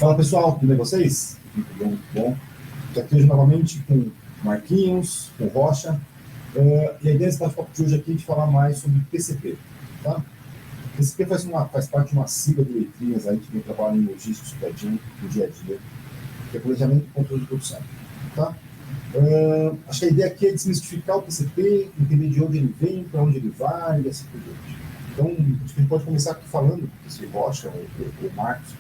Fala pessoal, tudo bem com vocês? Muito bom, muito bom. Estou aqui hoje novamente com Marquinhos, com Rocha. E a ideia desse bate-papo de hoje aqui é de falar mais sobre PCP. Tá? PCP faz parte de uma sigla de letrinhas aí que trabalha em logística, superadinho, no dia a dia, que é planejamento e controle de produção. Tá? Acho que a ideia aqui é desmistificar o PCP, entender de onde ele vem, para onde ele vai e assim por diante. Então, acho que a gente pode começar aqui falando, esse Rocha, o Marcos,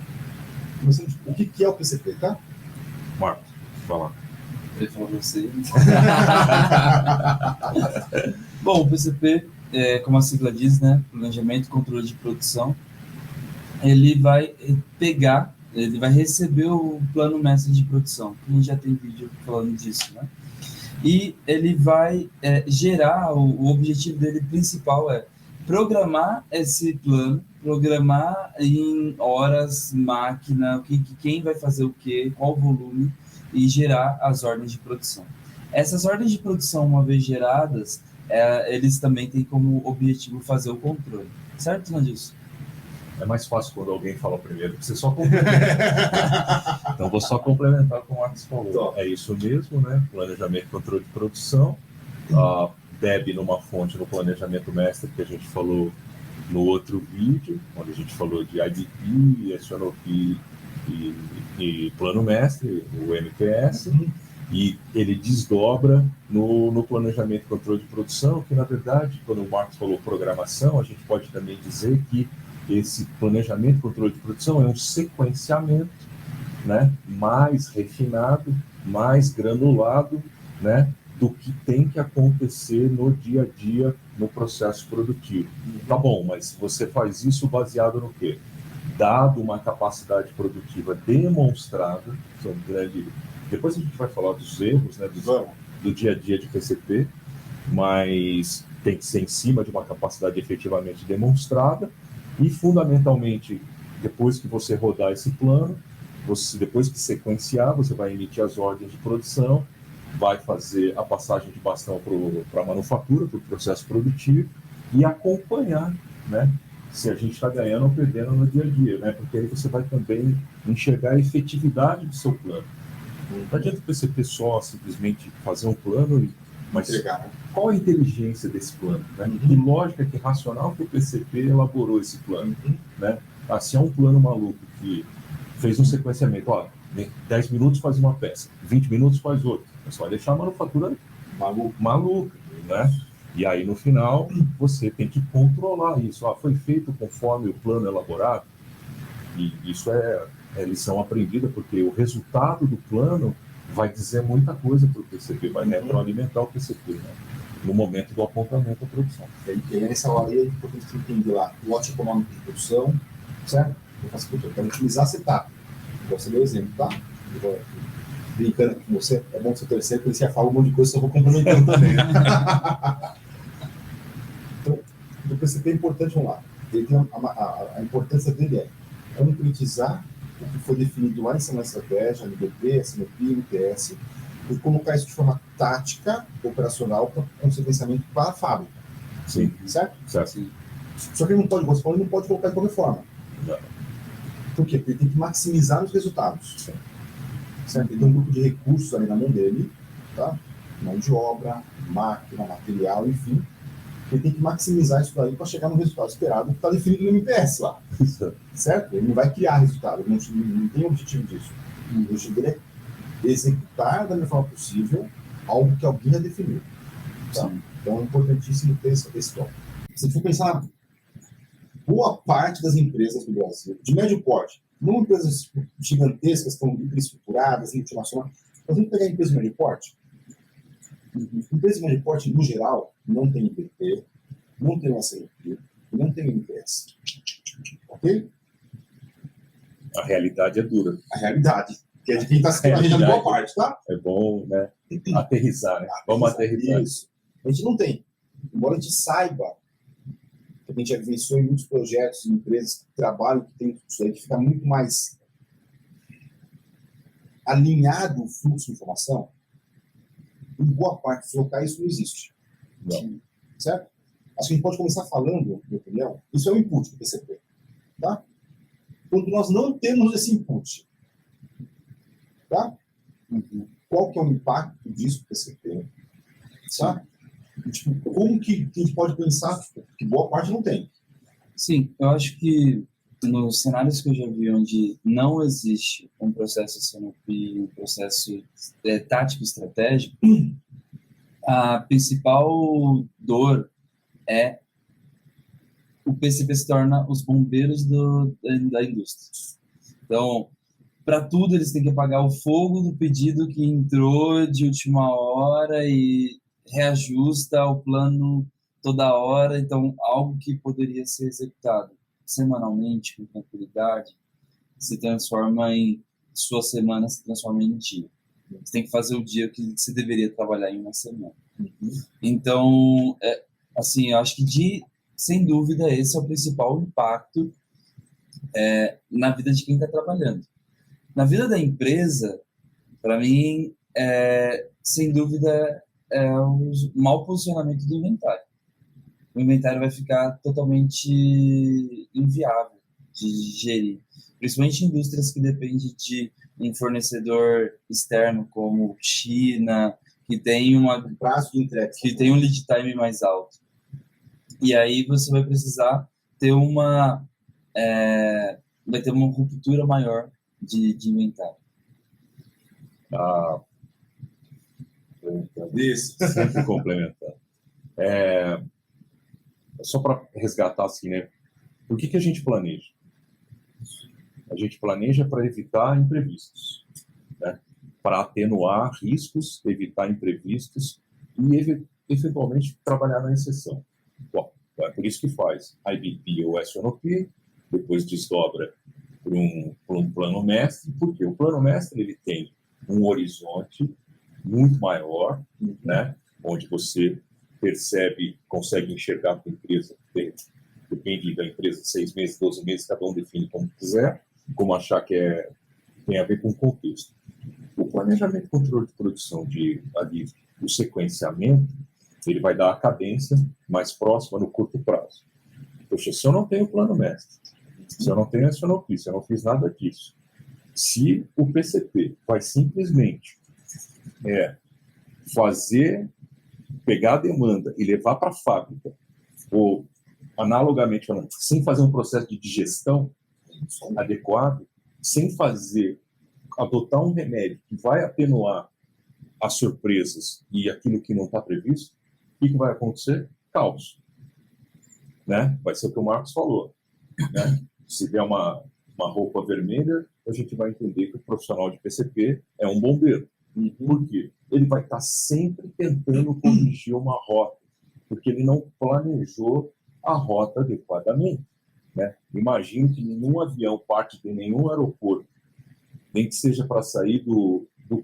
o que é o PCP, tá? Marcos, fala. Ele falou pra você. Bom, o PCP, como a sigla diz, né, Planejamento e Controle de Produção, ele vai receber o plano mestre de produção. A gente já tem vídeo falando disso, né? E ele vai gerar, o objetivo dele principal é programar esse plano, programar em horas, máquina, quem vai fazer o quê, qual o volume, e gerar as ordens de produção. Essas ordens de produção, uma vez geradas, eles também têm como objetivo fazer o controle. Certo, Nandilson? É mais fácil quando alguém fala primeiro, porque você só complementa. Então, vou só complementar o que o Marcos falou. É isso mesmo, né? Planejamento e controle de produção. Bebe numa fonte no planejamento mestre que a gente falou no outro vídeo, onde a gente falou de IBP, SNOP e plano mestre, o MPS, e ele desdobra no planejamento e controle de produção, que na verdade, quando o Marcos falou programação, a gente pode também dizer que esse planejamento e controle de produção é um sequenciamento, né, mais refinado, mais granulado, né, do que tem que acontecer no dia a dia, no processo produtivo. Tá bom, mas você faz isso baseado no quê? Dado uma capacidade produtiva demonstrada, depois a gente vai falar dos erros, né, do dia a dia de PCP, mas tem que ser em cima de uma capacidade efetivamente demonstrada e, fundamentalmente, depois que você rodar esse plano, depois que sequenciar, você vai emitir as ordens de produção, vai fazer a passagem de bastão para a manufatura, para o processo produtivo e acompanhar, né, se a gente está ganhando ou perdendo no dia a dia, né, porque aí você vai também enxergar a efetividade do seu plano. Não adianta o PCP só simplesmente fazer um plano, mas qual a inteligência desse plano? Né? Que lógica, que racional que o PCP elaborou esse plano? Né? Se é um plano maluco que fez um sequenciamento, 10 minutos faz uma peça, 20 minutos faz outra, é só deixar a manufatura maluca, né? E aí no final você tem que controlar isso. Foi feito conforme o plano elaborado, e isso é lição aprendida, porque o resultado do plano vai dizer muita coisa para o PCP, vai retroalimentar o PCP, né? No momento do apontamento da produção. E nessa hora aí é importante você entender lá o lote econômico de produção, certo? Eu quero otimizar a setup. Você deu exemplo, tá? Eu vou brincando com você, é bom que você terceiro, porque você já fala um monte de coisa, só vou complementando também. Então, o PCP é importante, vamos lá. Ele tem a importância dele é concretizar o que foi definido lá em cima da estratégia, NBP, SNOP, MPS, e colocar isso de forma tática, operacional, para consequenciamento para a fábrica. Sim. Certo? Sim. Só que ele não pode, você falou, ele não pode colocar de qualquer forma. Não. Por quê? Porque ele tem que maximizar os resultados. Certo? Ele tem um grupo de recursos ali na mão dele, tá? Mão de obra, máquina, material, enfim. Ele tem que maximizar isso daí para chegar no resultado esperado que está definido no MPS lá. Certo? Ele não vai criar resultado, ele não tem objetivo disso. O objetivo dele é executar da melhor forma possível algo que alguém já definiu. Tá? Então é importantíssimo ter esse tom. Se for pensar, boa parte das empresas do Brasil, de médio porte, não empresas gigantescas, que estão estruturadas, multinacionais, mas vamos pegar a empresa de médio porte. Empresa de médio porte, no geral, não tem IPP, não tem SNP, não tem MPS. Ok? A realidade é dura. A realidade, que é de quem está se planejando boa parte, tá? É bom, né? Aterrissar, né? Vamos aterrissar. Isso. A gente não tem. Embora a gente saiba, que a gente já vivenciou em muitos projetos, em empresas que trabalham, que tem isso aí, que fica muito mais alinhado o fluxo de informação, em boa parte dos locais isso não existe. Não. Certo? Acho que a gente pode começar falando, na minha opinião, isso é o input do PCP. Tá? Quando nós não temos esse input, Tá? Uhum. Qual que é o impacto disso para o PCP? Tá? Tipo, como que a gente pode pensar que boa parte não tem? Sim, eu acho que nos cenários que eu já vi onde não existe um processo SNOP, um processo tático estratégico, a principal dor é o PCP se torna os bombeiros da indústria. Então, para tudo eles têm que apagar o fogo do pedido que entrou de última hora e reajusta o plano toda hora. Então, algo que poderia ser executado semanalmente, com tranquilidade, se transforma em sua semana, se transforma em dia. Você tem que fazer o dia que você deveria trabalhar em uma semana. Então, assim, eu acho que sem dúvida esse é o principal impacto na vida de quem está trabalhando. Na vida da empresa, para mim, sem dúvida, é o mau posicionamento do inventário. O inventário vai ficar totalmente inviável de gerir, principalmente em indústrias que dependem de um fornecedor externo como China, que tem Prazo de entrega. que tem um lead time mais alto. E aí você vai precisar ter vai ter uma ruptura maior de inventário. Isso. Sempre complementando. Só para resgatar assim, né? Por que a gente planeja? A gente planeja para evitar imprevistos, né? Para atenuar riscos, evitar imprevistos e eventualmente trabalhar na exceção. Bom, é por isso que faz IBP ou SNOP, depois desdobra para um plano mestre, porque o plano mestre ele tem um horizonte muito maior, né? Onde você percebe, consegue enxergar a empresa, depende da empresa, 6 meses, 12 meses, cada um define como quiser, como achar que tem a ver com o contexto. O planejamento e controle de produção o sequenciamento, ele vai dar a cadência mais próxima no curto prazo. Poxa, se eu não tenho plano mestre, se eu não tenho SNOP, se eu não fiz nada disso, se o PCP vai simplesmente pegar a demanda e levar para a fábrica, ou analogamente falando, sem fazer um processo de digestão adequado, sem adotar um remédio que vai atenuar as surpresas e aquilo que não está previsto, o que vai acontecer? Caos. Né? Vai ser o que o Marcos falou. Né? Se der uma roupa vermelha, a gente vai entender que o profissional de PCP é um bombeiro. Por quê? Ele vai estar sempre tentando corrigir uma rota, porque ele não planejou a rota adequadamente. Né? Imagino que nenhum avião parte de nenhum aeroporto, nem que seja para sair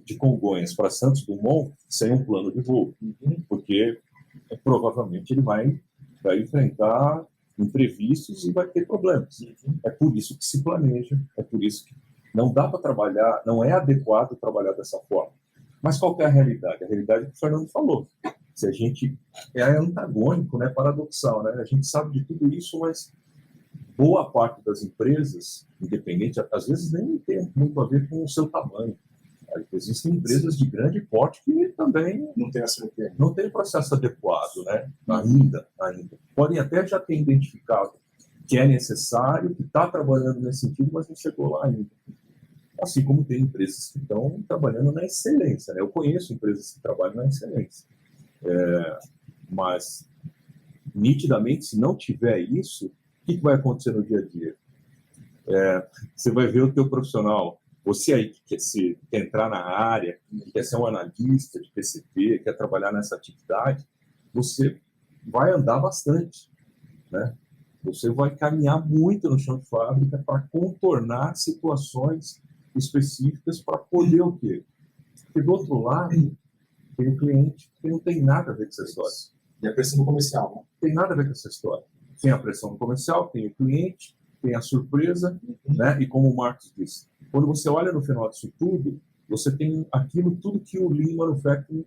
de Congonhas para Santos Dumont, sem um plano de voo, porque provavelmente ele vai enfrentar imprevistos e vai ter problemas. É por isso que se planeja, é por isso que não dá para trabalhar, não é adequado trabalhar dessa forma. Mas qual que é a realidade? A realidade é que o Fernando falou. Se a gente é antagônico, né, paradoxal, né? A gente sabe de tudo isso, mas boa parte das empresas, independente, às vezes nem tem muito a ver com o seu tamanho. Existem empresas de grande porte que também não tem processo adequado, né? Ainda. Podem até já ter identificado que é necessário, que está trabalhando nesse sentido, mas não chegou lá ainda. Assim como tem empresas que estão trabalhando na excelência, né? Eu conheço empresas que trabalham na excelência. Mas, nitidamente, se não tiver isso, o que vai acontecer no dia a dia? Você vai ver o teu profissional, você aí que quer entrar na área, que quer ser um analista de PCP, quer trabalhar nessa atividade, você vai andar bastante, né? Você vai caminhar muito no chão de fábrica para contornar situações específicas para poder o quê? Porque do outro lado, tem o cliente que não tem nada a ver com essa história. E a pressão comercial, né? Tem nada a ver com essa história. Tem a pressão comercial, tem o cliente, tem a surpresa, né? E como o Marcos disse, quando você olha no final disso tudo, você tem tudo que o Lean Manufacturing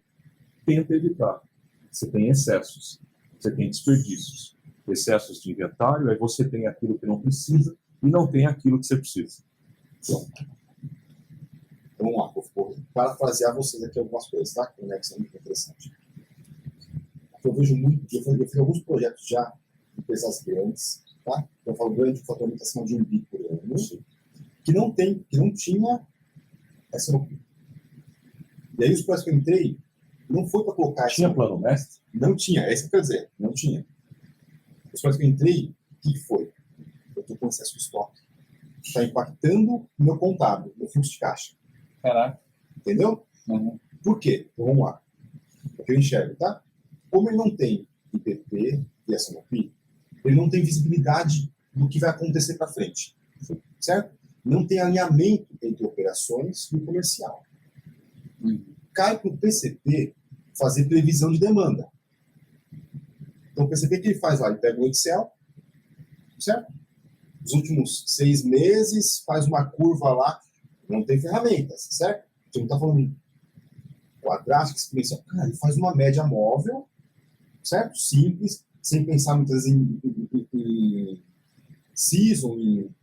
tenta evitar. Você tem excessos, você tem desperdícios, excessos de inventário, aí você tem aquilo que não precisa e não tem aquilo que você precisa. Então vamos lá, vou parafrasear vocês aqui algumas coisas, tá? Que o Nex é muito interessante. Eu vejo muito, eu fiz alguns projetos já em empresas grandes, tá? Eu falo grande, faturamento acima de 1 bi por ano, que não tinha SNOP. E aí os projetos que eu entrei, não foi para colocar... Tinha plano mestre? Não tinha, é isso que eu quero dizer, não tinha. Os projetos que eu entrei, o que foi? Eu estou com excesso de estoque. Está impactando o meu contábil, meu fluxo de caixa. Caraca. Entendeu? Uhum. Por quê? Então vamos lá. É o que eu enxergo, tá? Como ele não tem IPP e SNOP, ele não tem visibilidade do que vai acontecer para frente. Certo? Não tem alinhamento entre operações e o comercial. Cai para o PCP fazer previsão de demanda. Então o PCP que ele faz lá? Ele pega o Excel, certo? Os últimos 6 meses, faz uma curva lá, não tem ferramentas, certo? A gente não está falando quadrática, exponencial. Cara, ele faz uma média móvel, certo? Simples, sem pensar muitas vezes em season, em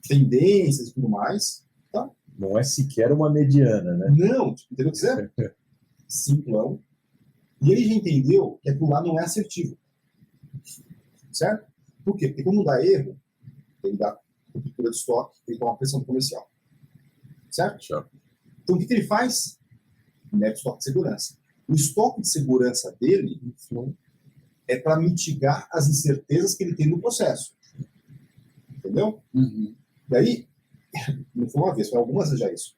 tendências e tudo mais, tá? Não é sequer uma mediana, né? Não, entendeu o que você é? Simplão. E ele já entendeu que aquilo lá não é assertivo. Certo? Por quê? Porque quando dá erro, ele dá cobertura de estoque, ele dá uma pressão comercial. Certo? Então o que ele faz? Mete estoque de segurança. O estoque de segurança dele é para mitigar as incertezas que ele tem no processo. Entendeu? Uhum. Daí, não foi uma vez, foi algumas vezes já isso.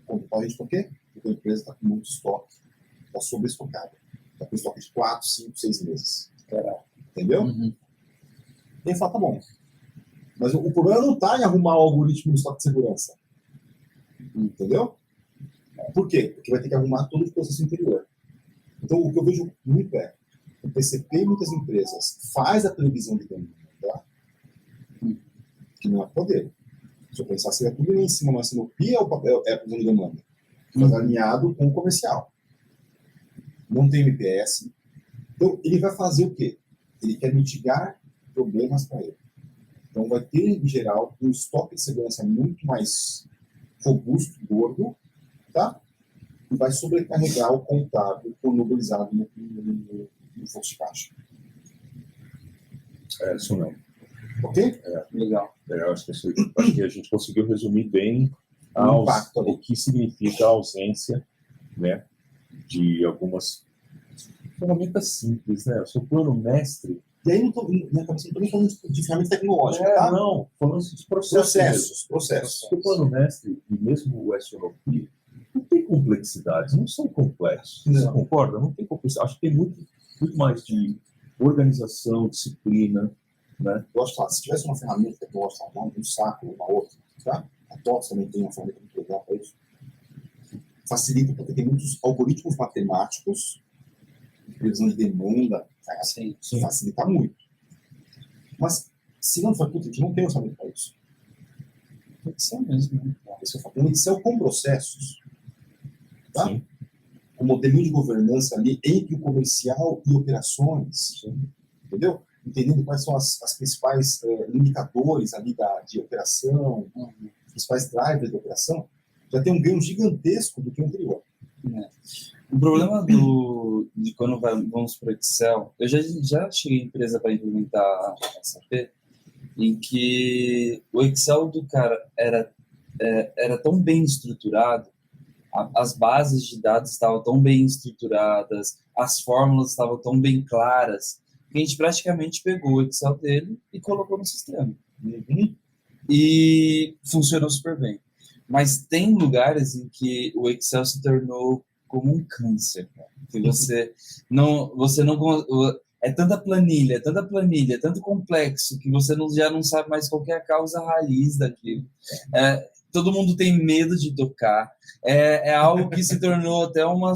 Quando a gente por quê? Porque a empresa está com muito estoque, está sobreestocada. Está com estoque de 4, 5, 6 meses. Entendeu? Uhum. E ele fala, tá bom. Mas o problema não está em arrumar o algoritmo do estoque de segurança. Entendeu? Por quê? Porque vai ter que arrumar todo o processo interior. Então, o que eu vejo muito é o PCP em muitas empresas faz a previsão de demanda, que não é poder. Se eu pensar, seria tudo em cima, mas no PI é o papel, é a previsão de demanda. Mas alinhado com o comercial. Não tem MPS. Então, ele vai fazer o quê? Ele quer mitigar problemas para ele. Então, vai ter, em geral, um estoque de segurança muito mais robusto, gordo, tá? E vai sobrecarregar o contábil por mobilizado no fluxo de caixa. É, isso não. Ok? Legal. Eu acho que a gente conseguiu resumir bem o que significa a ausência, né, de algumas ferramentas simples, né? O seu plano mestre... E aí, não estou falando de ferramenta tecnológica, tá? Não, falando de processos. Processos. O plano mestre e mesmo o SNOP não tem complexidade, não são complexos. Não. Você concorda? Não tem complexidade. Acho que tem muito mais de organização, disciplina, né? Eu acho que se tivesse uma ferramenta tecnológica, um saco, uma outra, tá? A TOTS também tem uma ferramenta muito legal para isso. Facilita porque tem muitos algoritmos matemáticos, previsão de demanda, assim, facilita muito. Mas, se não for tudo, a gente não tem orçamento para isso. Tem que ser mesmo. Né? Um Excel com processos, tá? Sim. Com modelinho de governança ali entre o comercial e operações, entendeu? Entendendo quais são as principais indicadores ali de operação, os principais drivers de operação, já tem um ganho gigantesco do que o anterior. O problema de quando vamos para o Excel, eu já cheguei em empresa para implementar a SAP, em que o Excel do cara era tão bem estruturado, as bases de dados estavam tão bem estruturadas, as fórmulas estavam tão bem claras, que a gente praticamente pegou o Excel dele e colocou no sistema. E funcionou super bem. Mas tem lugares em que o Excel se tornou como um câncer, cara. Que você não é tanta planilha, tanto complexo que você já não sabe mais qual que é a causa raiz daquilo. Todo mundo tem medo de tocar. É algo que se tornou até uma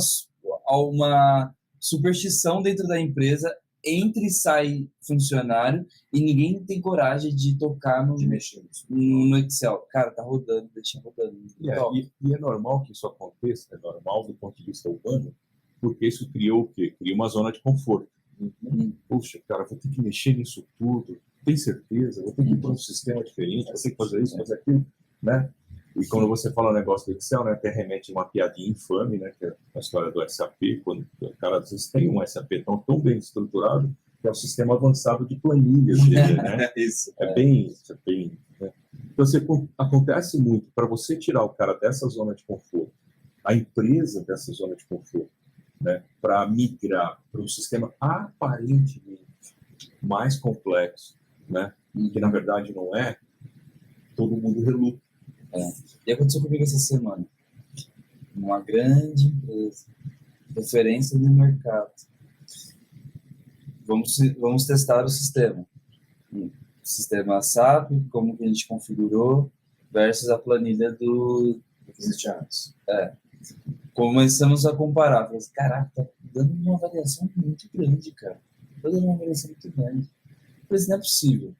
superstição dentro da empresa. Entra e sai funcionário e ninguém tem coragem de tocar no Excel. Cara, tá rodando, deixa rodando. E é normal que isso aconteça, é normal do ponto de vista humano, porque isso criou o quê? Cria uma zona de conforto. Puxa, cara, vou ter que mexer nisso tudo, tem certeza? Vou ter que ir para um sistema diferente, vou ter que fazer isso, fazer aquilo, né? E quando você fala o negócio do Excel, né, até remete a uma piadinha infame, né, que é a história do SAP, quando o cara às vezes tem um SAP tão bem estruturado, que é o sistema avançado de planilhas dele, né? Isso. É bem, né? Então, acontece muito para você tirar o cara dessa zona de conforto, a empresa dessa zona de conforto, né, para migrar para um sistema aparentemente mais complexo, né, que na verdade não é, todo mundo reluta. E aconteceu comigo essa semana. Uma grande empresa, referência no mercado. Vamos testar o sistema. O sistema SAP, como que a gente configurou, versus a planilha do... Que existe antes. Começamos a comparar. Falei assim, caraca, tá dando uma variação muito grande, cara. Tá dando uma variação muito grande. Falei assim, não é possível.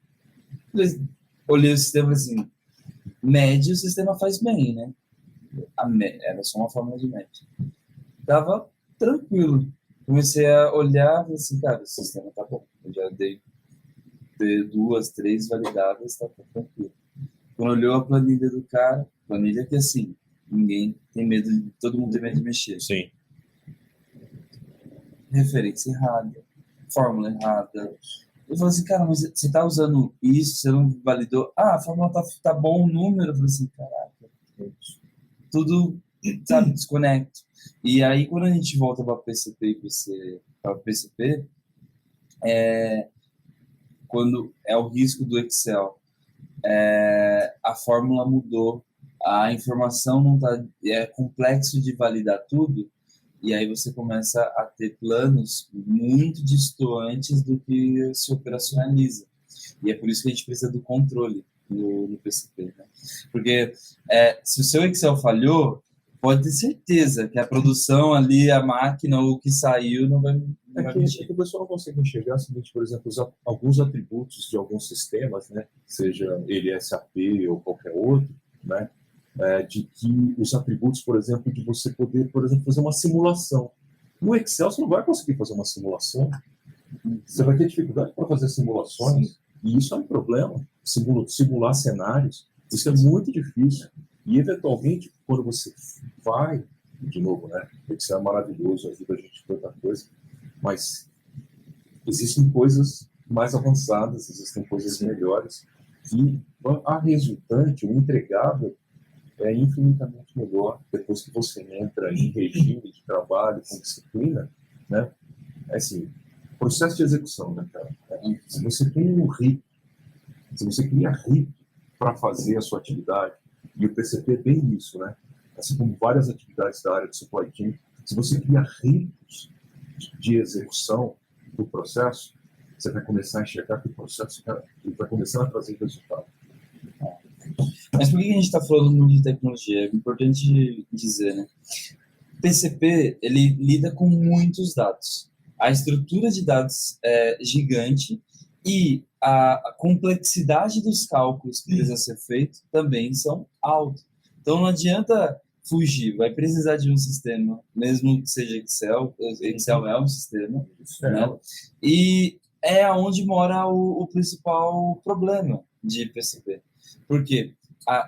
Olhei o sistema assim, médio o sistema faz bem, né? Era só uma fórmula de média. Tava tranquilo. Comecei a olhar e falei assim, cara, o sistema tá bom. Eu já dei 2, 3 validadas, tá tranquilo. Quando olhou a planilha do cara, planilha que assim, ninguém tem medo, todo mundo tem medo de mexer. Sim. Referência errada, fórmula errada. Eu falei assim, cara, mas você tá usando isso, você não validou? Ah, a fórmula tá bom, o número. Eu falei assim, caraca, tudo, sabe, desconecto. E aí, quando a gente volta para PCP, quando é o risco do Excel, a fórmula mudou, a informação não tá, é complexo de validar tudo, e aí você começa a ter planos muito distantes do que se operacionaliza. E é por isso que a gente precisa do controle no PCP, né? Porque se o seu Excel falhou, pode ter certeza que a produção ali, a máquina, o que saiu, não vai mexer. É que o pessoal não consegue enxergar o seguinte, por exemplo, alguns atributos de alguns sistemas, né, seja ele SAP ou qualquer outro, né, de que os atributos, por exemplo, de você poder, por exemplo, fazer uma simulação. No Excel você não vai conseguir fazer uma simulação. Você vai ter dificuldade para fazer simulações. Sim. E isso é um problema. Simular cenários, isso é muito difícil. E, eventualmente, quando você vai, de novo, né, o Excel é maravilhoso, ajuda a gente a tanta coisa, mas existem coisas mais avançadas, existem coisas melhores, e a resultante, o entregável, é infinitamente melhor depois que você entra em regime de trabalho com disciplina, né? É assim, processo de execução, né, cara? Se você tem um rito, se você cria rito para fazer a sua atividade, e o PCP é bem isso, né? Assim como várias atividades da área de supply chain, se você cria ritos de execução do processo, você vai começar a enxergar que o processo, cara, ele vai começar a trazer resultado. Mas por que a gente está falando muito de tecnologia? É importante dizer, né? O PCP, ele lida com muitos dados. A estrutura de dados é gigante e a complexidade dos cálculos que precisam ser feitos também são altos. Então não adianta fugir, vai precisar de um sistema, mesmo que seja Excel. Excel é um sistema, né? E é onde mora o principal problema de PCP. Por quê?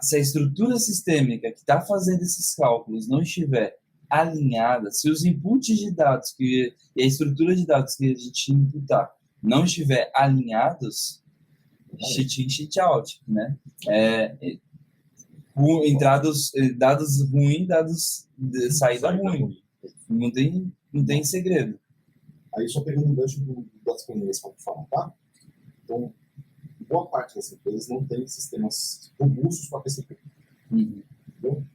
Se a estrutura sistêmica que está fazendo esses cálculos não estiver alinhada, se os inputs de dados e a estrutura de dados que a gente imputar não estiver alinhados, cheat in, cheat out, né? Dados ruins, dados de saída ruim. Não tem segredo. Aí só pegando um gancho das planilhas para falar, tá? Então, boa parte das empresas não tem sistemas robustos para PCP. Entendeu?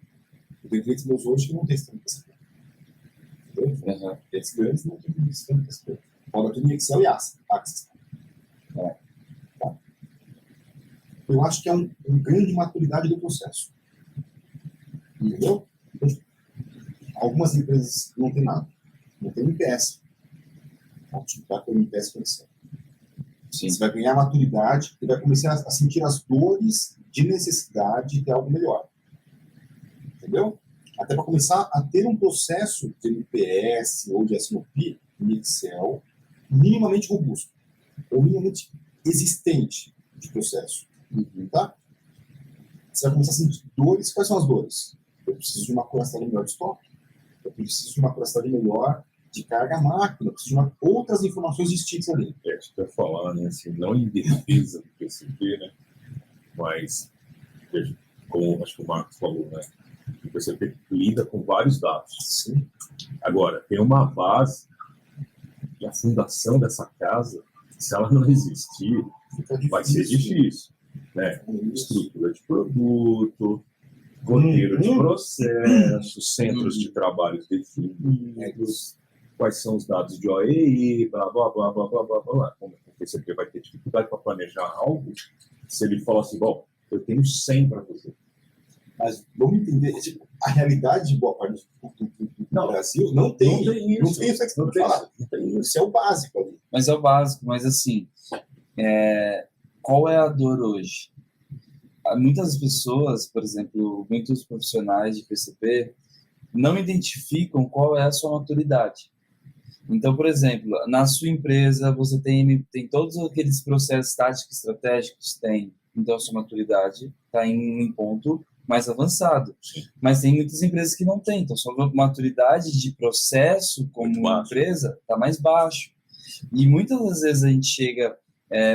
Eu tenho clientes meus hoje que não tem sistema PCP. Entendeu? Esses grandes não tem sistema PCP. Roda tudo em Excel e Access. Tá? Eu acho que é um grande maturidade do processo. Entendeu? Então, algumas empresas não tem nada. Não tem MPS. Vai ter MPS com Excel. Sim. Você vai ganhar maturidade e vai começar a sentir as dores de necessidade de ter algo melhor. Entendeu? Até para começar a ter um processo de MPS ou de SNOP em Excel minimamente robusto ou minimamente existente de processo. Tá? você vai começar a sentir dores. Quais são as dores? Eu preciso de uma curiosidade melhor de estoque. Eu preciso de uma curiosidade melhor de carga máquina. Eu preciso de outras informações distintas ali. Acho que eu ia falar, né, assim, não em defesa do PCP, né, mas, veja, como acho que o Marcos falou, né, o PCP lida com vários dados. Sim. Agora, tem uma base e a fundação dessa casa, se ela não existir, vai ser difícil, né? Estrutura de produto, roteiro de processo, centros de trabalho definidos, quais são os dados de OEI, blá, blá, blá, blá, blá, blá, blá. Como o PCP vai ter dificuldade para planejar algo, se ele falar assim, bom, eu tenho 100 para fazer. Mas vamos entender, tipo, a realidade de boa parte do Brasil não tem isso. Não tem isso que você falar. Isso é o básico ali. Mas é o básico, mas assim, qual é a dor hoje? Muitas pessoas, por exemplo, muitos profissionais de PCP não identificam qual é a sua maturidade. Então, por exemplo, na sua empresa você tem todos aqueles processos táticos e estratégicos, tem. Então, a sua maturidade está em um ponto mais avançado. Mas tem muitas empresas que não têm. Então, sua maturidade de processo como empresa está mais baixo. E muitas das vezes a gente chega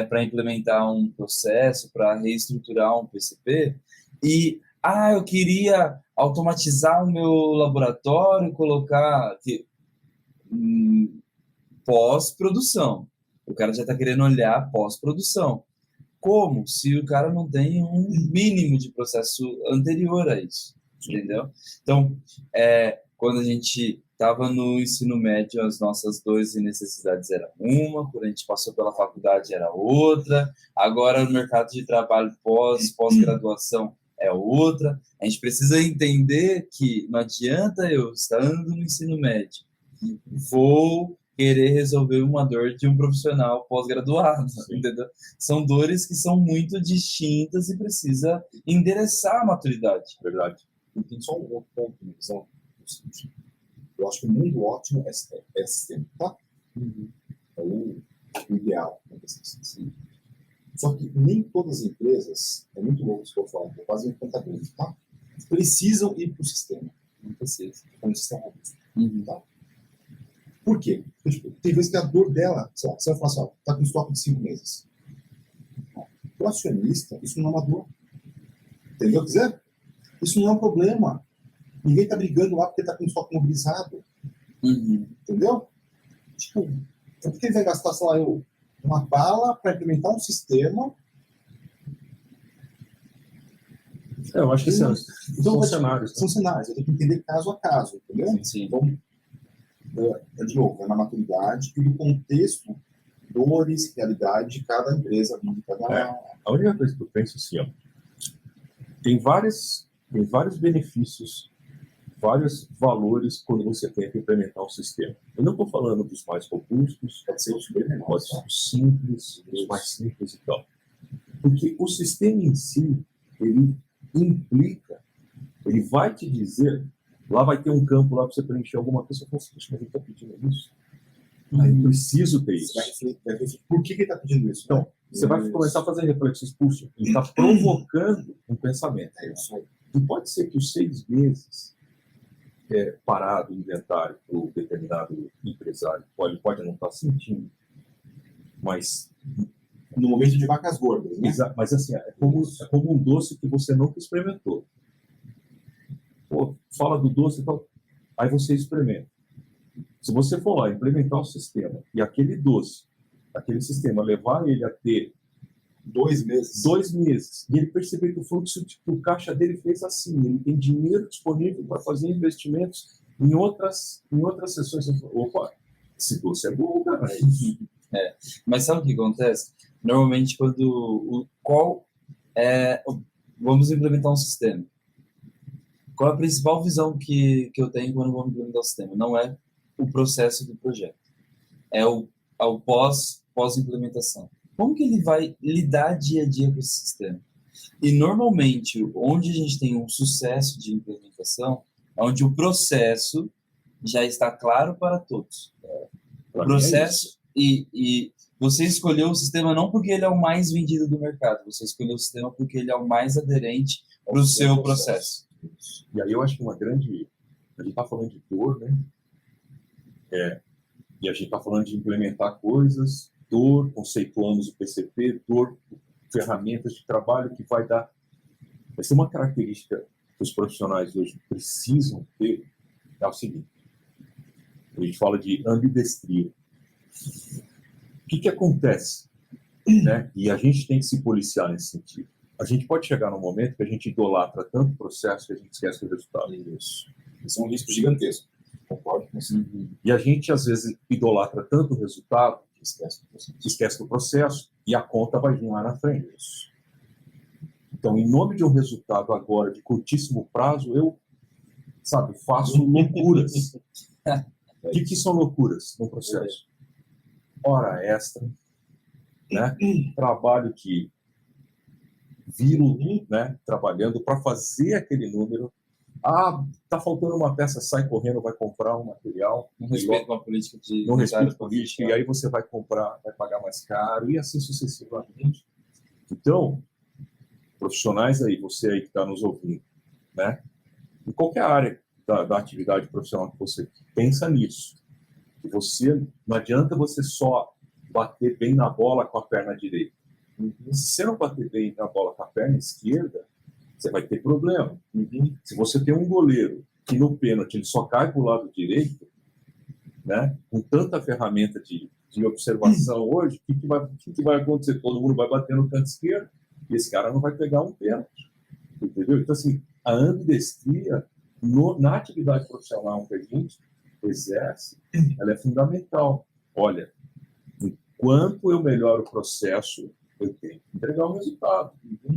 para implementar um processo, para reestruturar um PCP, e eu queria automatizar o meu laboratório, colocar pós-produção. O cara já está querendo olhar pós-produção. Como? Se o cara não tem um mínimo de processo anterior a isso, entendeu? Então, quando a gente estava no ensino médio, as nossas dores e necessidades eram uma, quando a gente passou pela faculdade era outra, agora no mercado de trabalho pós-graduação é outra. A gente precisa entender que não adianta eu, estando no ensino médio, vou querer resolver uma dor de um profissional pós-graduado, entendeu? São dores que são muito distintas e precisa endereçar a maturidade. Verdade. E tem só um outro ponto de visão. Eu acho que o mundo ótimo é sistema, tá? É o ideal. Sim. Só que nem todas as empresas, é muito louco isso que eu falo, eu quase encantador, tá? Precisam ir para o sistema. Não precisa. É um sistema robusto. Tá? Por quê? Porque, tipo, tem vezes que a dor dela, sei lá, você vai falar assim, tá com estoque de 5 meses. Para o acionista, isso não é uma dor. Entendeu o que dizer? Isso não é um problema. Ninguém tá brigando lá porque tá com estoque mobilizado. Entendeu? Tipo, por que ele vai gastar, sei lá, uma bala para implementar um sistema? Eu acho que são cenários. São cenários, eu tenho que entender caso a caso, entendeu? Sim. Então, de novo, na maturidade e no contexto, dores, realidade de cada empresa. A única coisa que eu penso assim, tem vários benefícios, vários valores quando você tenta implementar um sistema. Eu não estou falando dos mais robustos, pode ser os simples, os mais simples e tal. Porque o sistema em si, ele implica, ele vai te dizer, lá vai ter um campo lá para você preencher alguma coisa, você fala, mas ele está pedindo isso? Eu preciso ter isso. Por que ele está pedindo isso? Então, você vai começar a fazer reflexões, puxa, ele está provocando um pensamento. E pode ser que os 6 meses parado o inventário para o determinado empresário, ele pode não estar sentindo, mas no momento de vacas gordas, né? Mas assim, é como um doce que você nunca experimentou. Pô, fala do doce e tal, aí você experimenta. Se você for lá implementar um sistema e aquele doce, aquele sistema, levar ele a ter 2 meses. 2 meses. E ele perceber que o fluxo do caixa dele fez assim. Ele tem dinheiro disponível para fazer investimentos em outras sessões. Opa, esse doce é bom, cara. Mas sabe o que acontece? Normalmente, vamos implementar um sistema. Qual é a principal visão que eu tenho quando vamos implementar o sistema? Não é o processo do projeto. É o pós-implementação. Como que ele vai lidar dia a dia com esse sistema? E, normalmente, onde a gente tem um sucesso de implementação, é onde o processo já está claro para todos. O processo, e Você escolheu o sistema não porque ele é o mais vendido do mercado, você escolheu o sistema porque ele é o mais aderente para o seu processo. E aí eu acho que uma grande... A gente está falando de dor, né? E a gente está falando de implementar coisas, dor, conceituamos o PCP, dor, ferramentas de trabalho que vai ser uma característica que os profissionais hoje precisam ter, é o seguinte, a gente fala de ambidestria. O que acontece? Né? E a gente tem que se policiar nesse sentido. A gente pode chegar num momento que a gente idolatra tanto o processo que a gente esquece do resultado. Isso é um risco gigantesco. Concordo com você. E a gente, às vezes, idolatra tanto o resultado que esquece do processo e a conta vai vir lá na frente. Então, em nome de um resultado agora de curtíssimo prazo, eu, faço loucuras. O que são loucuras no processo? Hora extra, né? Trabalho que viro, né? Trabalhando para fazer aquele número. Tá faltando uma peça, sai correndo, vai comprar um material. Não respeita uma política de... Não respeita a política, e aí você vai comprar, vai pagar mais caro, e assim sucessivamente. Então, profissionais aí, você aí que está nos ouvindo, né? Em qualquer área da atividade profissional que você pensa nisso. Que não adianta você só bater bem na bola com a perna direita. Se você não bater bem na bola com a perna esquerda, você vai ter problema. Se você tem um goleiro que no pênalti ele só cai para o lado direito, né? Com tanta ferramenta de observação hoje, o que vai acontecer? Todo mundo vai bater no canto esquerdo e esse cara não vai pegar um pênalti. Entendeu? Então, assim, a ambidestria na atividade profissional que a gente exerce, ela é fundamental. Olha, enquanto eu melhoro o processo, eu tenho que entregar o resultado.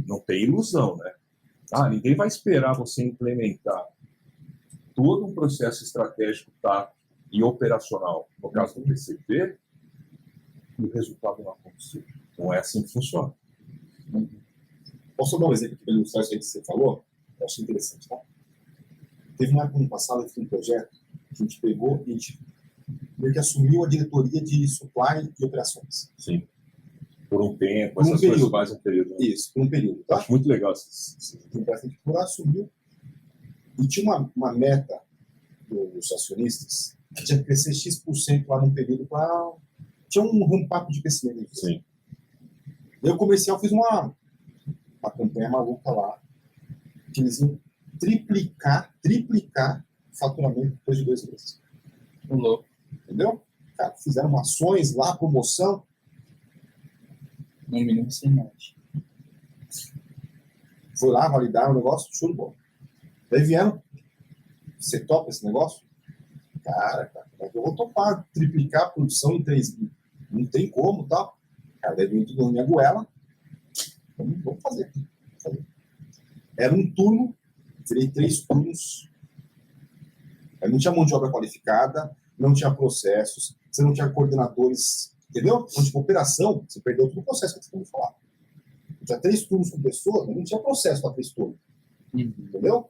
Não tem ilusão, né? Ninguém vai esperar você implementar todo um processo estratégico, tático e operacional, no caso do PCP, e o resultado não acontecer. Não é assim que funciona. Posso dar um exemplo aqui para ilustrar isso aí que você falou? Eu acho interessante, tá? Teve uma época no passado, eu fiz um projeto que a gente pegou e a gente meio que assumiu a diretoria de supply e operações. Sim. Por um tempo, Por um essas período. coisas mais um período. Né? Isso, por um período, tá? Acho muito legal. Então, a gente foi lá, subiu. E tinha uma meta dos acionistas que tinha que crescer X% lá num período para... Tinha um ramp-up de crescimento. Sim. E o comercial fez uma campanha maluca lá, que eles iam triplicar o faturamento depois de 2 meses. Louco. Entendeu? Cara, fizeram ações lá, promoção. 1 milhão sem morte. Foi lá validar o negócio, show de bola. Daí vieram, você topa esse negócio? Cara, como é que eu vou topar? Triplicar a produção em 3 mil? Não tem como, tá? Cara, daí veio tudo na minha goela. Vamos fazer. Era um turno, tirei 3 turnos. Aí não tinha mão de obra qualificada, não tinha processos, você não tinha coordenadores, entendeu? Então, tipo, operação, você perdeu todo o processo que você acabou de falar. Tinha 3 turnos com pessoa, mas não tinha processo para 3 turnos. Entendeu?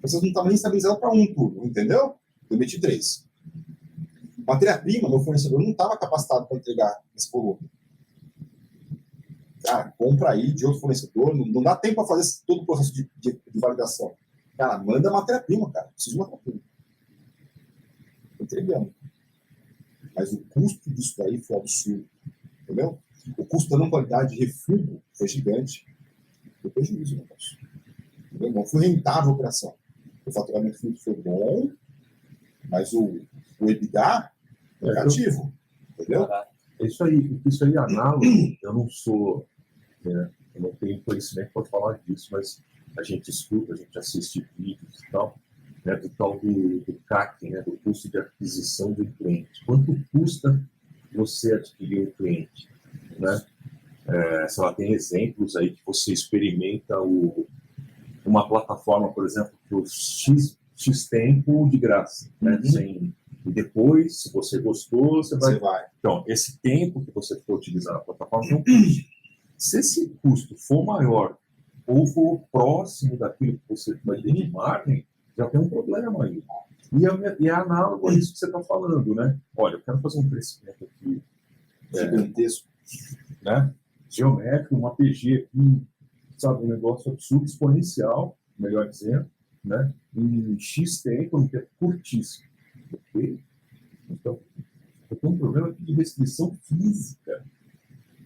Vocês não estavam nem estabilizados para 1 turno, entendeu? Eu meti 3. Matéria-prima, meu fornecedor não estava capacitado para entregar esse volume. Cara, compra aí de outro fornecedor, não dá tempo para fazer todo o processo de validação. Cara, manda matéria-prima, cara. Preciso de matéria-prima. Entregamos. Mas o custo disso daí foi absurdo. Entendeu? O custo da não qualidade de refúgio foi gigante. Foi prejuízo, negócio. Entendeu? Não foi rentável a operação. O faturamento foi bom, mas o EBITDA é negativo. Entendeu? Isso aí é análogo. Eu não sou, eu não tenho conhecimento para falar disso, mas a gente escuta, a gente assiste vídeos e tal, né, do tal do CAC, né, do custo de aquisição do cliente. Quanto custa você adquirir um cliente? Né? Sei lá, tem exemplos aí que você experimenta uma plataforma, por exemplo, por X tempo de graça, né? E depois, se você gostou, você vai. Então, esse tempo que você for utilizar a plataforma tem um custo. Se esse custo for maior ou for próximo daquilo que você vai ter de margem, já tem um problema aí. E é análogo a isso que você está falando, né? Olha, eu quero fazer um crescimento aqui gigantesco. Né? Geométrico, uma PG aqui, sabe, um negócio absurdo, exponencial, melhor dizendo, né? Em X tempo, um tempo curtíssimo. Ok? Então, eu tenho um problema aqui de restrição física.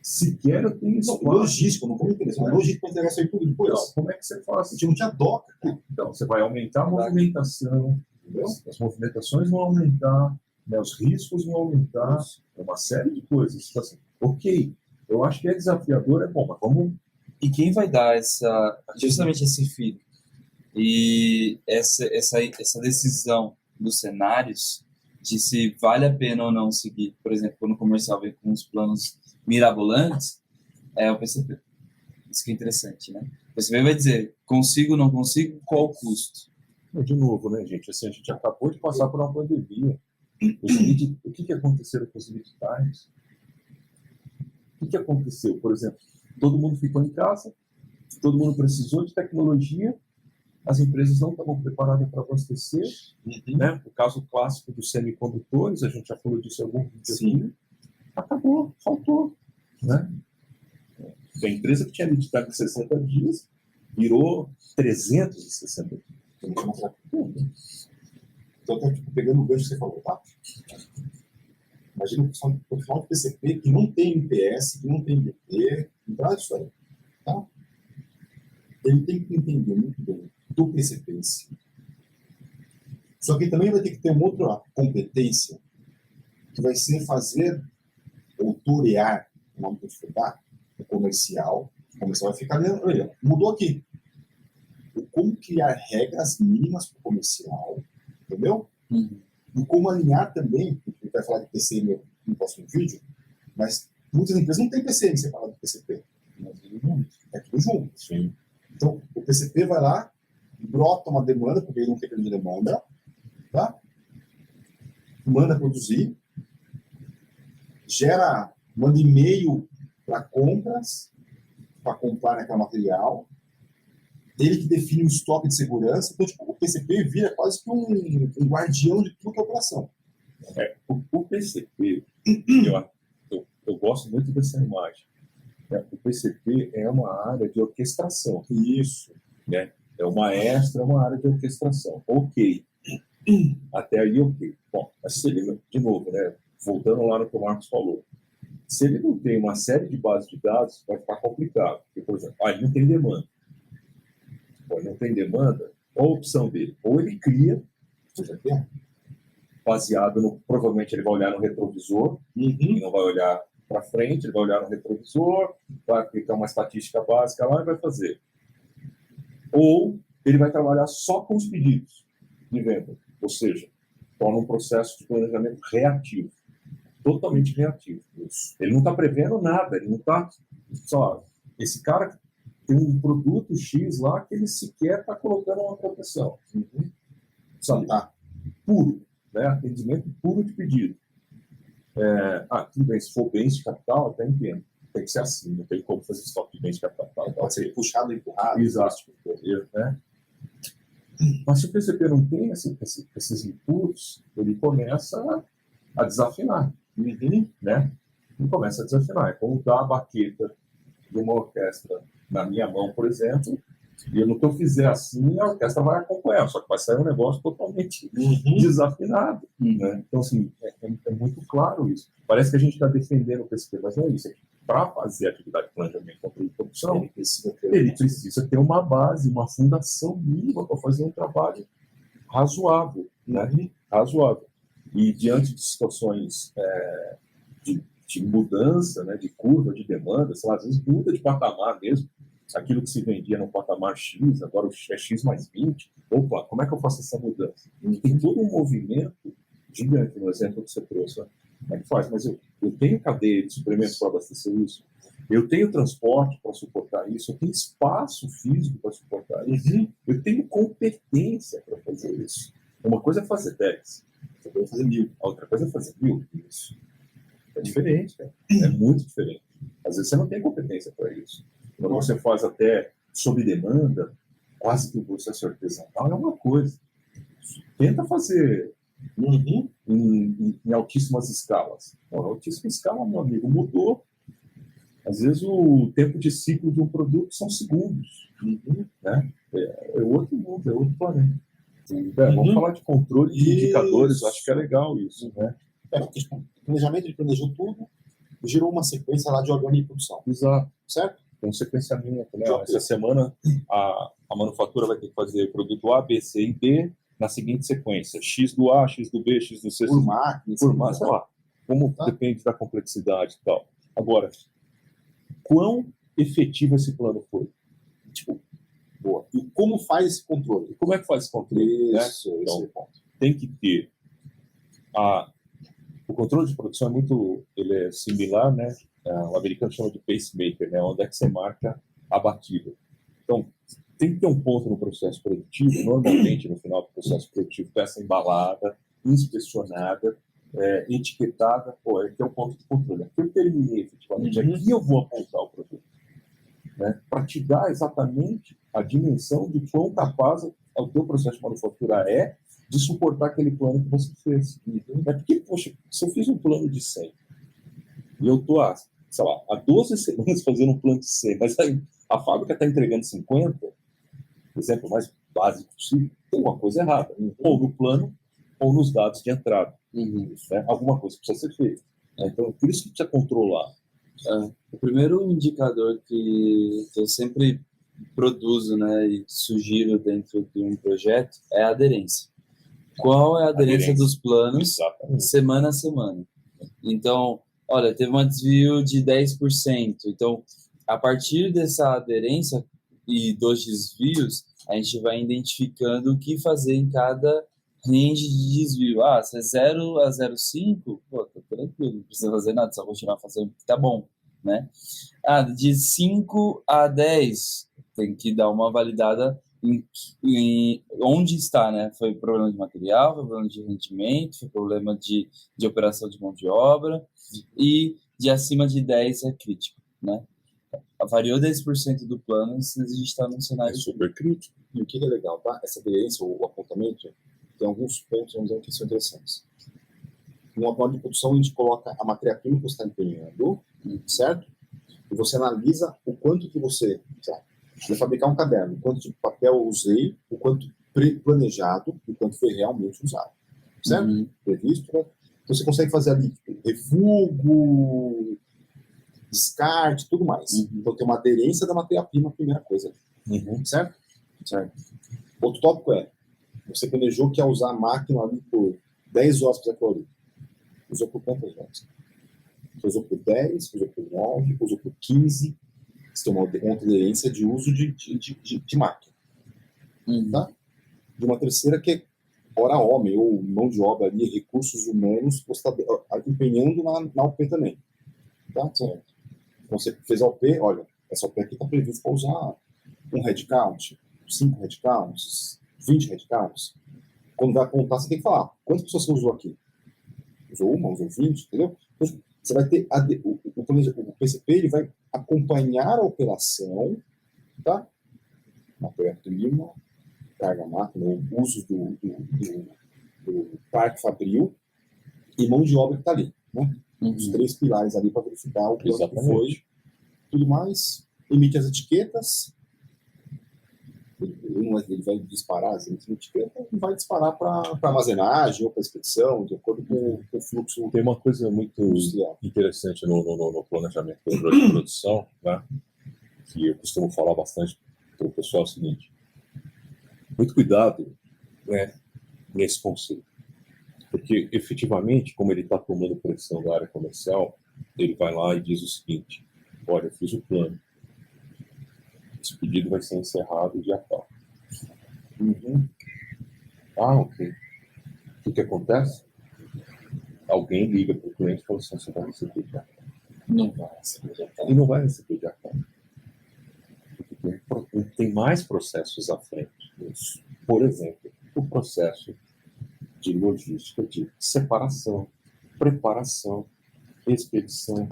Sequer eu tenho espaço. Logística, não como interesse. Logística para entregar isso aí tudo depois. Não, como é que você faz? A gente não tinha doca. Então, você vai aumentar a movimentação, entendeu? As movimentações vão aumentar, né? Os riscos vão aumentar, é uma série de coisas. Então, assim, ok, eu acho que é desafiador, é bom, mas vamos... E quem vai dar justamente esse feedback e essa decisão dos cenários de se vale a pena ou não seguir, por exemplo, quando o comercial vem com uns planos mirabolantes, é o PCP. Isso que é interessante, né? O PCP vai dizer, consigo ou não consigo, qual o custo? De novo, né, gente? Assim, a gente acabou de passar por uma pandemia. O que aconteceu com os lead times? O que aconteceu? Por exemplo, todo mundo ficou em casa, todo mundo precisou de tecnologia, as empresas não estavam preparadas para abastecer, né? O caso clássico dos semicondutores, a gente já falou disso em algum vídeo aqui, acabou, faltou, né? A empresa que tinha lead time de 60 dias virou 360 dias. Então, tipo, pegando o gancho que você falou, tá? Imagina o profissional de PCP que não tem MPS, que não tem BP, não traz isso aí, tá? Ele tem que entender muito bem do PCP em si. Só que também vai ter que ter uma outra competência, que vai ser fazer ou torear, o nome que eu vou dar, o comercial. O comercial vai ficar, olha, mudou aqui. Como criar regras mínimas para o comercial, entendeu? E como alinhar também, a gente vai falar de PCM no próximo vídeo, mas muitas empresas não têm PCM separado do PCP. É tudo junto. Sim. Então, o PCP vai lá, brota uma demanda, porque ele não tem grande demanda, tá? Manda produzir, manda e-mail para compras, para comprar naquele material, ele que define o estoque de segurança. Então, tipo, o PCP vira quase que um guardião de tudo que é operação. O PCP, eu gosto muito dessa imagem. O PCP é uma área de orquestração. Isso. Né? É uma área de orquestração. Ok. Até aí, ok. Bom, mas se ele, de novo, né, voltando lá no que o Marcos falou, se ele não tem uma série de bases de dados, vai ficar complicado. Porque, por exemplo, ele não tem demanda. Ele não tem demanda, qual a opção dele? Ou ele cria, baseado no... Provavelmente ele vai olhar no retrovisor, e não vai olhar para frente, ele vai olhar no retrovisor, vai aplicar uma estatística básica lá e vai fazer. Ou ele vai trabalhar só com os pedidos de venda, ou seja, torna um processo de planejamento reativo, totalmente reativo. Ele não está prevendo nada, ele não está... Só, esse cara tem um produto X lá que ele sequer está colocando uma proteção. Sabe? Puro, né? Atendimento puro de pedido. Tudo bem, se for bens de capital, até entendo. Tem que ser assim, não tem como fazer estoque de bens de capital. Pode ser puxado e empurrado. Exato. Né? Mas se o PCP não tem esses inputs, ele começa a desafinar. Né? Ele começa a desafinar. É como dar a baqueta de uma orquestra na minha mão, por exemplo, e no que eu fizer assim, a orquestra vai acompanhar, só que vai sair um negócio totalmente desafinado. Né? Então, assim, é muito claro isso. Parece que a gente está defendendo o PCP, mas não é isso. Para fazer a atividade de planejamento e controle de produção, ele precisa ter uma base, uma fundação mínima para fazer um trabalho razoável. Né? Razoável. E diante de situações de mudança, né, de curva, de demanda, sei lá, às vezes muda de patamar mesmo, aquilo que se vendia no patamar X, agora é X mais 20, opa, como é que eu faço essa mudança? Tem todo um movimento gigante, no exemplo que você trouxe, né? Como é que faz? Mas eu tenho cadeia de suprimentos para abastecer isso, eu tenho transporte para suportar isso, eu tenho espaço físico para suportar isso, eu tenho competência para fazer isso. Uma coisa é fazer 10, outra coisa é fazer 1000, a outra coisa é fazer 1000, isso. É diferente, cara. É muito diferente. Às vezes você não tem competência para isso. Quando você faz até sob demanda, quase que o processo artesanal é uma coisa. Tenta fazer em altíssimas escalas. Bom, altíssima escala, meu amigo, mudou. Às vezes o tempo de ciclo de um produto são segundos. Né? É outro mundo, é outro planeta. Vamos falar de controle de indicadores, acho que é legal isso. Né? Porque, tipo, o planejamento, ele planejou tudo e gerou uma sequência lá de ordem de produção. Exato. Certo? Tem um sequenciamento. Né? Essa semana a manufatura vai ter que fazer produto A, B, C e D na seguinte sequência. X do A, X do B, X do C. Por máquina, sei lá. Como depende da complexidade e tal. Agora, quão efetivo esse plano foi? Tipo, boa. E como faz esse controle? E como é que faz esse controle? Isso, né? Então, esse ponto. tem que ter o controle de produção ele é similar, né? O americano chama de pacemaker, né? Onde é que você marca a batida. Então, tem que ter um ponto no processo produtivo, normalmente no final do processo produtivo, peça embalada, inspecionada, etiquetada, aqui é o ponto de controle. Aqui eu terminei efetivamente, aqui eu vou apontar o produto. Né? Para te dar exatamente a dimensão de quão capaz o teu processo de manufatura de suportar aquele plano que você fez. Porque, poxa, se eu fiz um plano de 100 e eu estou, há 12 semanas fazendo um plano de 100, mas a fábrica está entregando 50, exemplo mais básico possível, tem uma coisa errada, ou no plano ou nos dados de entrada. Né? Alguma coisa precisa ser feita. Então, por isso que precisa controlar. O primeiro indicador que eu sempre produzo, né, e sugiro dentro de um projeto é a aderência. Qual é a aderência dos planos semana a semana? Então, olha, teve um desvio de 10%. Então, a partir dessa aderência e dos desvios, a gente vai identificando o que fazer em cada range de desvio. Se é 0 a 0,5, tá tranquilo, não precisa fazer nada, só continuar fazendo, tá bom, né? De 5 a 10, tem que dar uma validada em onde está, né? Foi problema de material, foi problema de rendimento, foi problema de operação de mão de obra, e de acima de 10 é crítico, né? Variou 10% do plano, a gente está num cenário super crítico. E o que é legal, tá? Essa aderência, o apontamento, tem alguns pontos, vamos dizer, que são interessantes. No plano de produção, a gente coloca a matéria-prima que você está empenhando, certo? E você analisa o quanto que você, vai fabricar um caderno, o quanto de papel eu usei, o quanto planejado e o quanto foi realmente usado. Certo? Previsto, né? Então você consegue fazer ali refugo, descarte, tudo mais. Então tem uma aderência da matéria-prima, a primeira coisa. Certo? Certo. Outro tópico você planejou que ia usar a máquina ali por 10 horas para fazer aquilo ali. Usou por quantas horas? Você usou por 10, usou por 9, usou por 15. Você tem uma aderência de uso de máquina. Tá? De uma terceira que é hora homem, ou mão de obra ali, recursos humanos, você está empenhando na OP também. Tá? Certo. Então você fez a OP, olha, essa OP aqui está prevista para usar um headcount, 5 headcounts, 20 headcounts. Quando vai apontar, você tem que falar quantas pessoas você usou aqui. Usou uma, usou 20, entendeu? Então, você vai ter o PCP, ele vai acompanhar a operação, tá? Matéria-prima, carga máquina, o uso do parque fabril e mão de obra que está ali, né? Os 3 pilares ali para verificar o quanto que foi. Tudo mais, emite as etiquetas. Ele vai disparar as etiquetas e vai disparar para armazenagem ou para expedição, de acordo com o fluxo. Tem uma coisa muito interessante no planejamento do controle de produção, né, que eu costumo falar bastante para o pessoal: é o seguinte: muito cuidado, né, nesse conceito, porque efetivamente, como ele está tomando pressão da área comercial, ele vai lá e diz o seguinte: olha, eu fiz o plano, esse pedido vai ser encerrado dia tal. Ok. O que acontece? Alguém liga para o cliente e fala assim: você vai receber dia tal. Não vai receber dia tal. E não vai receber dia tal. Porque tem mais processos à frente. Por exemplo, o processo de logística de separação, preparação, expedição,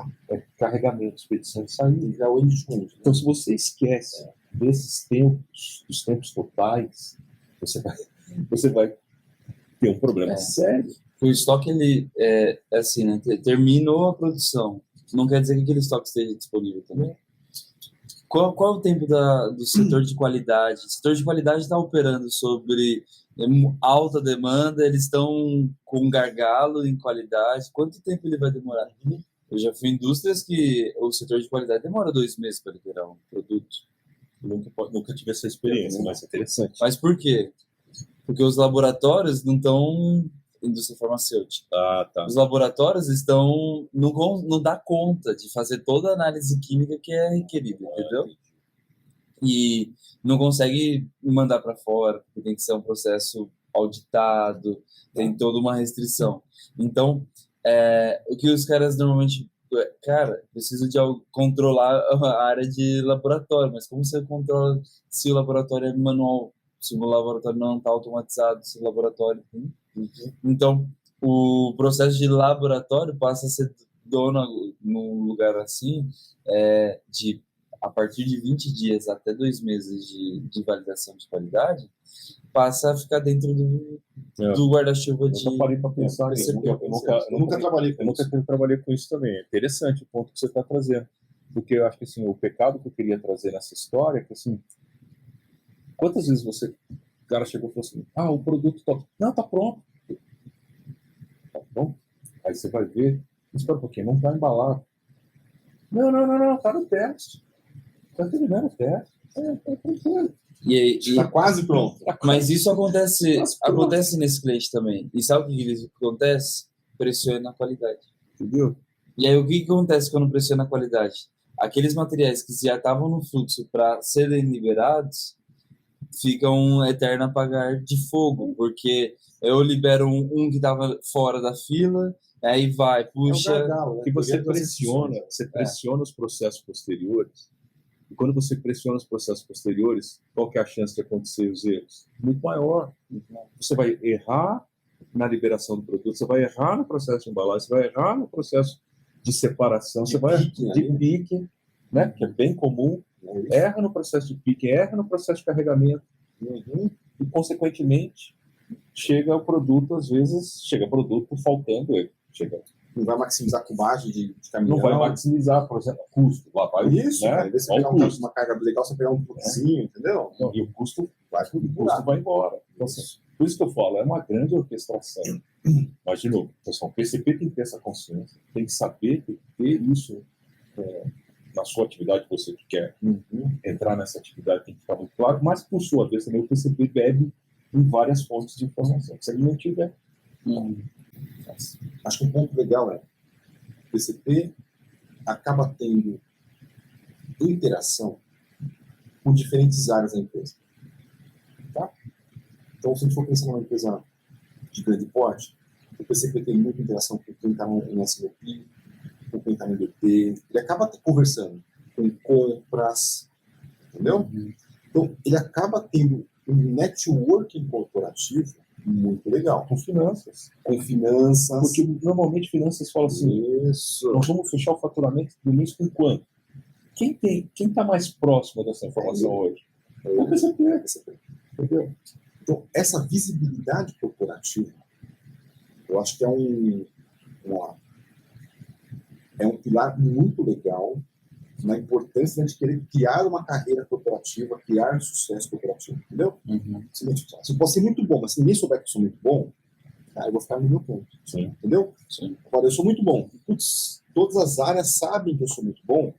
carregamento, expedição e saída. Já é o end-to-end. Então, se você esquece desses tempos, dos tempos totais, você vai tem um problema sério. O estoque, ele é assim, né? Terminou a produção. Não quer dizer que aquele estoque esteja disponível também. Qual é o tempo do setor de qualidade? O setor de qualidade está operando sobre alta demanda, eles estão com um gargalo em qualidade. Quanto tempo ele vai demorar? Eu já fui em indústrias que o setor de qualidade demora 2 meses para liberar um produto. Nunca tive essa experiência, mas é interessante. Mas por quê? Porque os laboratórios não estão... Indústria farmacêutica. Tá. Os laboratórios estão... Não dá conta de fazer toda a análise química que é requerida, entendeu? E não consegue mandar para fora, porque tem que ser um processo auditado, tem toda uma restrição. Então, o que os caras normalmente... Cara, preciso de controlar a área de laboratório, mas como você controla se o laboratório é manual, se o laboratório não está automatizado, se o laboratório... Então, o processo de laboratório passa a ser dono num lugar assim, a partir de 20 dias até 2 meses de validação de qualidade, passa a ficar dentro do guarda-chuva de... Eu nunca parei para pensar nisso. Eu nunca trabalhei com isso também. É interessante o ponto que você está trazendo. Porque eu acho que assim, o pecado que eu queria trazer nessa história é que, assim, quantas vezes o cara chegou e falou assim, o produto tá pronto. Tá pronto? Aí você vai ver, espera um pouquinho, não está embalado. Não, tá no teste. Tá terminando o teste. Tá tranquilo. Está quase pronto. Mas isso acontece nesse cliente também. E sabe o que acontece? Pressiona a qualidade. Entendeu? E aí o que acontece quando pressiona a qualidade? Aqueles materiais que já estavam no fluxo para serem liberados ficam um eterno apagar de fogo, porque eu libero um que estava fora da fila, aí puxa... É um gargalo, né? Que você pressiona os processos posteriores. E quando você pressiona os processos posteriores, qual que é a chance de acontecer os erros? Muito maior. Você vai errar na liberação do produto, você vai errar no processo de embalagem, você vai errar no processo de separação, você vai de pique, né? Que é bem comum. Erra no processo de pique, erra no processo de carregamento. E, consequentemente, chega o produto, às vezes, faltando ele. Não vai maximizar a cubagem de caminhão. Não vai maximizar, por exemplo, custo. Isso, né? Cara. Você pegar uma carga legal, você pegar um pouquinho, entendeu? E o custo vai embora. Então, assim, por isso que eu falo, é uma grande orquestração. Mas, de novo, pessoal, o PCP tem que ter essa consciência, tem que saber, tem que ter isso na sua atividade, você que quer entrar nessa atividade, tem que ficar muito claro, mas, por sua vez, também o PCP bebe em várias fontes de informação. Se ele não tiver... Acho que um ponto legal o PCP acaba tendo interação com diferentes áreas da empresa. Tá? Então, se a gente for pensar numa empresa de grande porte, o PCP tem muita interação com quem está em SVP, com quem está no BP, ele acaba conversando com compras, entendeu? Então, ele acaba tendo um networking corporativo muito legal. Com finanças. Porque normalmente finanças falam assim, nós vamos fechar o faturamento do mês com quanto? Quem está mais próximo dessa informação hoje? O PCP. Entendeu? Então, essa visibilidade corporativa, eu acho que é um pilar muito legal na importância de querer criar uma carreira corporativa, criar um sucesso corporativo, entendeu? Se eu posso ser muito bom, mas se ninguém souber que eu sou muito bom, eu vou ficar no meu ponto, entendeu? Agora, eu sou muito bom, todas as áreas sabem que eu sou muito bom,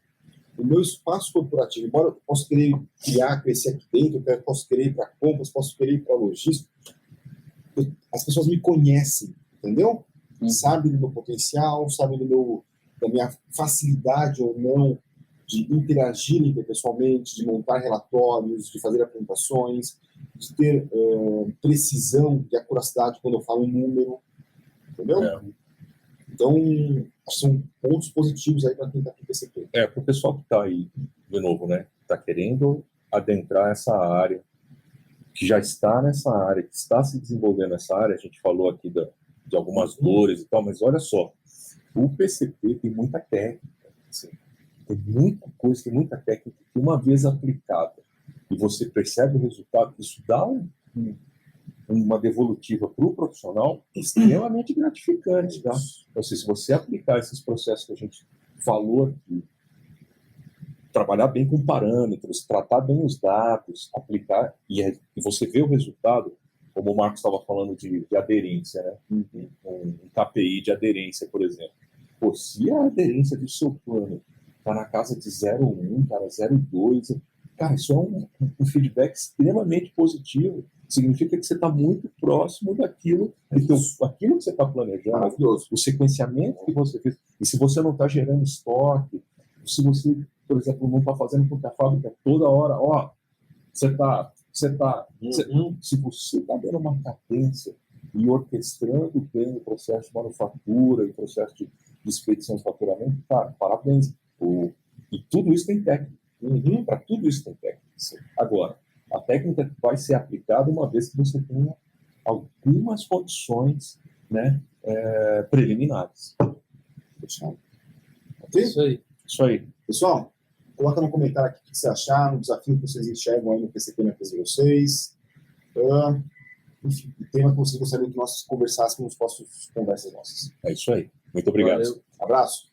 o meu espaço corporativo, embora eu possa querer crescer aqui dentro, eu posso querer ir para compras, posso querer ir para logística, as pessoas me conhecem, entendeu? Sabem do meu potencial, sabem da minha facilidade ou não de interagir interpessoalmente, de montar relatórios, de fazer apresentações, de ter precisão e acuracidade quando eu falo um número, entendeu? Então, são pontos positivos aí para quem está aqui no PCP. Para o pessoal que está aí, de novo, né, está querendo adentrar essa área, que já está nessa área, que está se desenvolvendo nessa área, a gente falou aqui de algumas dores e tal, mas olha só, o PCP tem muita técnica, assim, tem muita coisa, tem muita técnica que uma vez aplicada e você percebe o resultado, isso dá uma devolutiva para o profissional extremamente gratificante, tá? Então, se você aplicar esses processos que a gente falou aqui, trabalhar bem com parâmetros, tratar bem os dados, aplicar, e você vê o resultado, como o Marcos estava falando de aderência, né? Um KPI de aderência, por exemplo. Pô, se a aderência do seu plano está na casa de 0,1, cara, 0,2, cara, isso é um feedback extremamente positivo. Significa que você está muito próximo daquilo, aquilo que você está planejando, o sequenciamento que você fez. E se você não está gerando estoque, se você, por exemplo, não está fazendo com que a fábrica toda hora, se você está dando uma cadência e orquestrando bem o processo de manufatura e o processo de expedição de faturamento, cara, parabéns. E tudo isso tem técnica. Para tudo isso tem técnica. Agora, a técnica vai ser aplicada uma vez que você tenha algumas condições, né, preliminares. Ok? Isso aí. Pessoal, coloca no comentário aqui o que você achar, no desafio que vocês enxergam aí no PCP na empresa de vocês. Enfim, o tema que vocês gostariam que nós conversássemos nos próximos conversas nossas. É isso aí. Muito obrigado. Valeu. Abraço.